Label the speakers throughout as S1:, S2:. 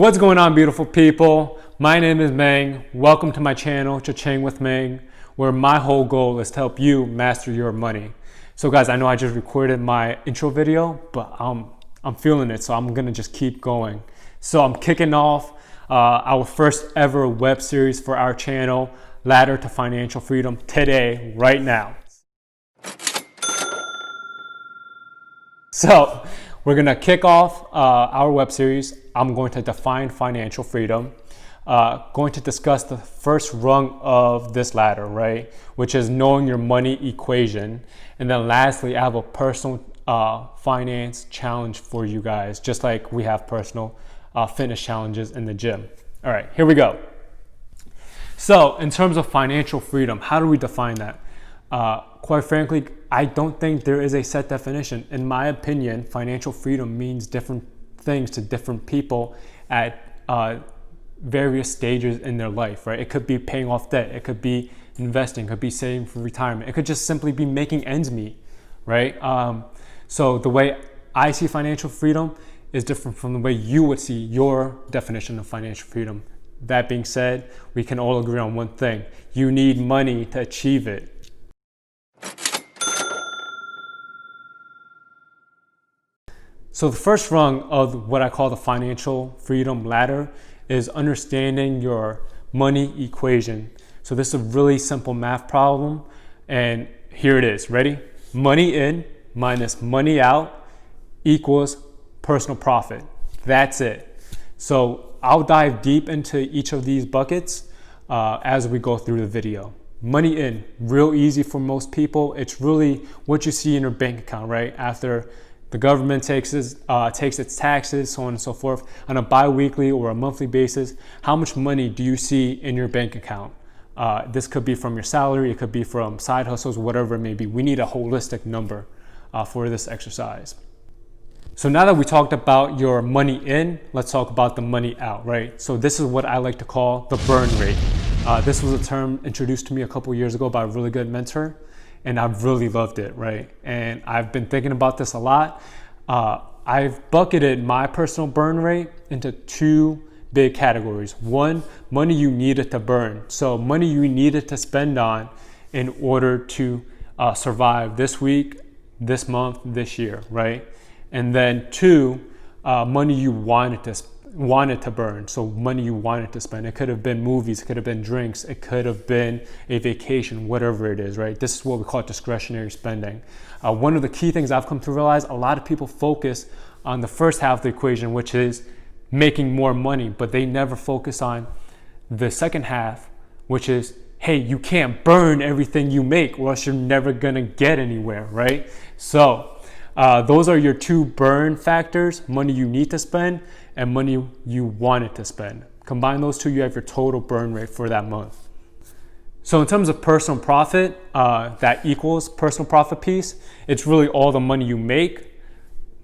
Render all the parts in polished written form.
S1: What's going on, beautiful people? My name is Meng. Welcome to my channel, Cha-Ching with Meng, where my whole goal is to help you master your money. So guys, I know I just recorded my intro video, but I'm feeling it, so I'm gonna just keep going. So I'm kicking off our first ever web series for our channel, Ladder to Financial Freedom, today, right now. So we're gonna kick off our web series. I'm going to define financial freedom, going to discuss the first rung of this ladder, right? Which is knowing your money equation. And then lastly, I have a personal finance challenge for you guys, just like we have personal fitness challenges in the gym. All right, here we go. So in terms of financial freedom, how do we define that? Quite frankly, I don't think there is a set definition. In my opinion, financial freedom means different things to different people at various stages in their life, right? It could be paying off debt, it could be investing, it could be saving for retirement, it could just simply be making ends meet, right? So the way I see financial freedom is different from the way you would see your definition of financial freedom. That being said, we can all agree on one thing: you need money to achieve it. So the first rung of what I call the financial freedom ladder is understanding your money equation. So this is a really simple math problem, and here it is. Ready? Money in minus money out equals personal profit. That's it. So I'll dive deep into each of these buckets as we go through the video. Money in, real easy for most people. It's really what you see in your bank account, right? After the government takes its taxes, so on and so forth, on a bi-weekly or a monthly basis. How much money do you see in your bank account? This could be from your salary, it could be from side hustles, whatever it may be. We need a holistic number for this exercise. So now that we talked about your money in, let's talk about the money out, right? So this is what I like to call the burn rate. This was a term introduced to me a couple years ago by a really good mentor, and I've really loved it, right? And I've been thinking about this a lot. I've bucketed my personal burn rate into two big categories. One, money you needed to burn. So money you needed to spend on in order to survive this week, this month, this year, right? And then two, money you wanted to burn. So money you wanted to spend. It could have been movies, it could have been drinks, it could have been a vacation, whatever it is, right? This is what we call discretionary spending. One of the key things I've come to realize, a lot of people focus on the first half of the equation, which is making more money, but they never focus on the second half, which is, hey, you can't burn everything you make or else you're never gonna get anywhere, right? So those are your two burn factors: money you need to spend and money you wanted to spend. Combine those two, you have your total burn rate for that month. So in terms of personal profit, that equals personal profit piece. It's really all the money you make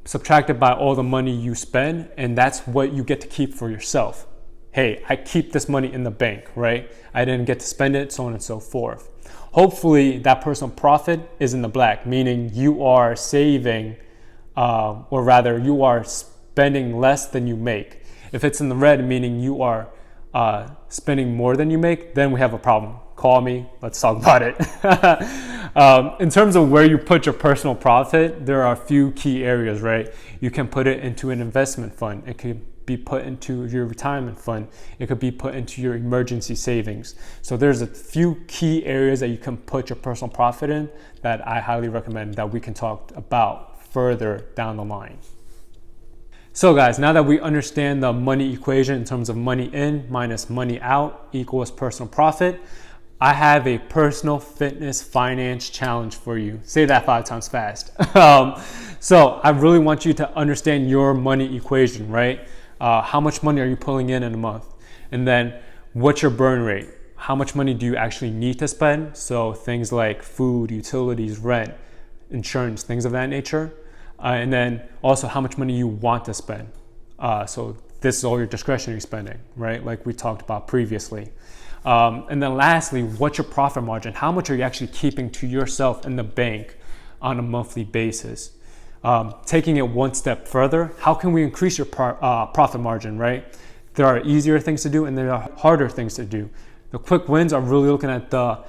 S1: subtracted by all the money you spend, and that's what you get to keep for yourself. Hey, I keep this money in the bank, right? I didn't get to spend it, so on and so forth. Hopefully that personal profit is in the black, meaning you are saving, or rather you are spending less than you make. If it's in the red, meaning you are spending more than you make, then we have a problem. Call me, let's talk about it. In terms of where you put your personal profit, there are a few key areas, right? You can put it into an investment fund. It could be put into your retirement fund. It could be put into your emergency savings. So there's a few key areas that you can put your personal profit in that I highly recommend that we can talk about further down the line. So guys, now that we understand the money equation in terms of money in minus money out equals personal profit, I have a personal fitness finance challenge for you. Say that 5 times fast. So I really want you to understand your money equation, right? How much money are you pulling in a month? And then what's your burn rate? How much money do you actually need to spend? So things like food, utilities, rent, insurance, things of that nature. And then also how much money you want to spend. So this is all your discretionary spending, right? Like we talked about previously. And then lastly, what's your profit margin? How much are you actually keeping to yourself in the bank on a monthly basis? Taking it one step further, how can we increase your profit margin, right? There are easier things to do and there are harder things to do. The quick wins are really looking at the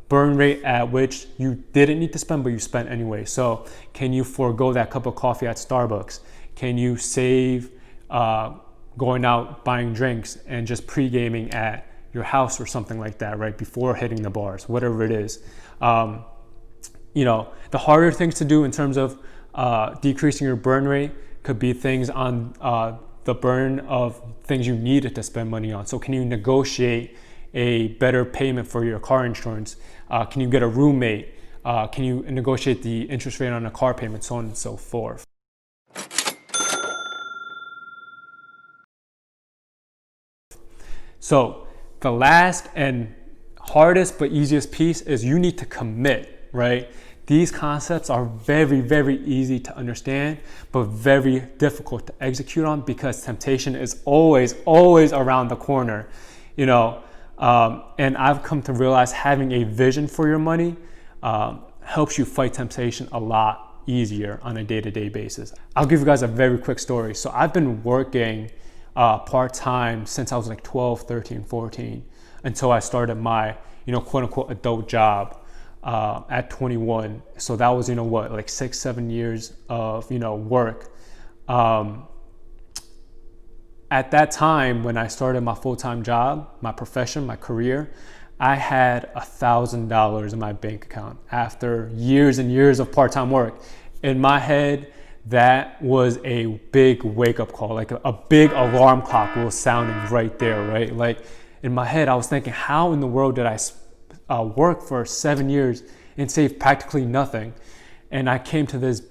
S1: burn rate at which you didn't need to spend, but you spent anyway. So can you forego that cup of coffee at Starbucks? Can you save going out buying drinks and just pre-gaming at your house or something like that, right? Before hitting the bars, whatever it is. You know, the harder things to do in terms of decreasing your burn rate could be things on the burn of things you needed to spend money on. So can you negotiate a better payment for your car insurance? Can you get a roommate? Can you negotiate the interest rate on a car payment, so on and so forth. So the last and hardest but easiest piece is you need to commit, right? These concepts are very, very easy to understand, but very difficult to execute on because temptation is always, always around the corner, you know. And I've come to realize having a vision for your money helps you fight temptation a lot easier on a day-to-day basis. I'll give you guys a very quick story. So I've been working part-time since I was like 12, 13, 14 until I started my, you know, quote unquote adult job at 21. So that was, you know what, like 6-7 years of, you know, work. At that time, when I started my full-time job, my profession, my career, I had $1,000 in my bank account after years and years of part-time work. In my head, that was a big wake-up call, like a big alarm clock was sounding right there, right? Like in my head, I was thinking, how in the world did I work for 7 years and save practically nothing? And I came to this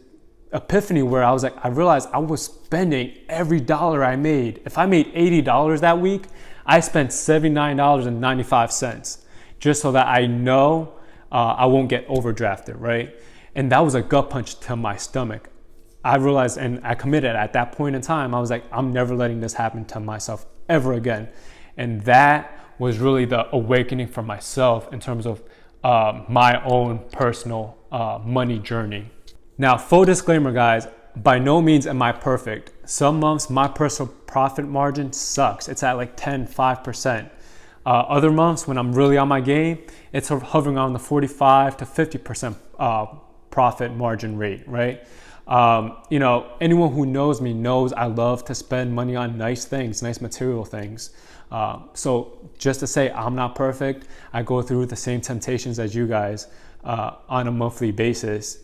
S1: epiphany where I was like, I realized I was spending every dollar I made. If I made $80 that week, I spent $79.95 just so that I know I won't get overdrafted, right? And that was a gut punch to my stomach. I realized, and I committed at that point in time, I was like, I'm never letting this happen to myself ever again. And that was really the awakening for myself in terms of my own personal money journey. Now, full disclaimer, guys, by no means am I perfect. Some months, my personal profit margin sucks. It's at like 10, 5%. Other months, when I'm really on my game, it's hovering around the 45 to 50% profit margin rate, right? You know, anyone who knows me knows I love to spend money on nice things, nice material things. So just to say I'm not perfect, I go through the same temptations as you guys on a monthly basis.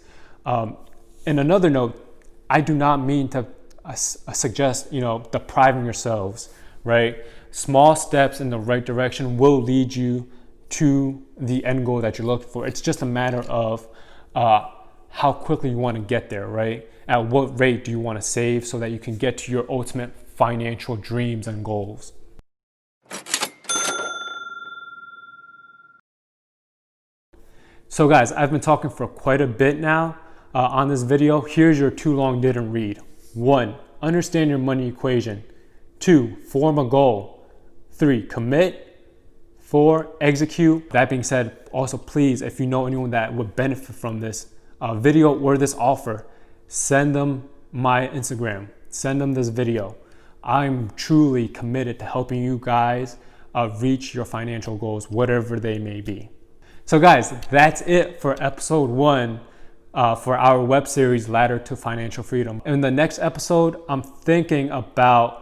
S1: And another note, I do not mean to suggest, you know, depriving yourselves, right? Small steps in the right direction will lead you to the end goal that you're looking for. It's just a matter of how quickly you want to get there, right? At what rate do you want to save so that you can get to your ultimate financial dreams and goals? So guys, I've been talking for quite a bit now on this video. Here's your too long didn't read. 1, understand your money equation. 2, form a goal. 3, commit. 4, execute. That being said, also please, if you know anyone that would benefit from this video or this offer, send them my Instagram, send them this video. I'm truly committed to helping you guys reach your financial goals, whatever they may be. So guys, that's it for episode 1 for our web series, Ladder to Financial Freedom. In the next episode, I'm thinking about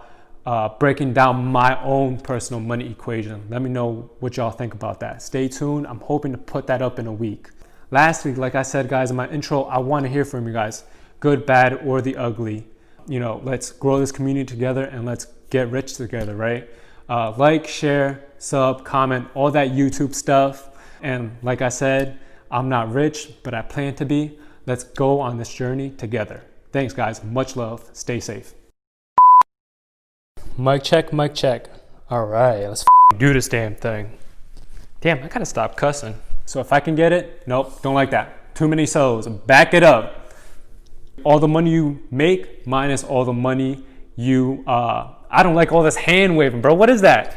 S1: breaking down my own personal money equation. Let me know what y'all think about that. Stay tuned. I'm hoping to put that up in a week. Lastly, like I said, guys, in my intro, I want to hear from you guys, good, bad, or the ugly. You know, let's grow this community together and let's get rich together, right? Like, share, sub, comment, all that YouTube stuff. And like I said, I'm not rich, but I plan to be. Let's go on this journey together. Thanks, guys. Much love. Stay safe. Mic check, mic check. All right, let's do this damn thing. Damn, I gotta stop cussing. So if I can get it, nope, don't like that. Too many so's. Back it up. All the money you make minus all the money you, I don't like all this hand waving, bro. What is that?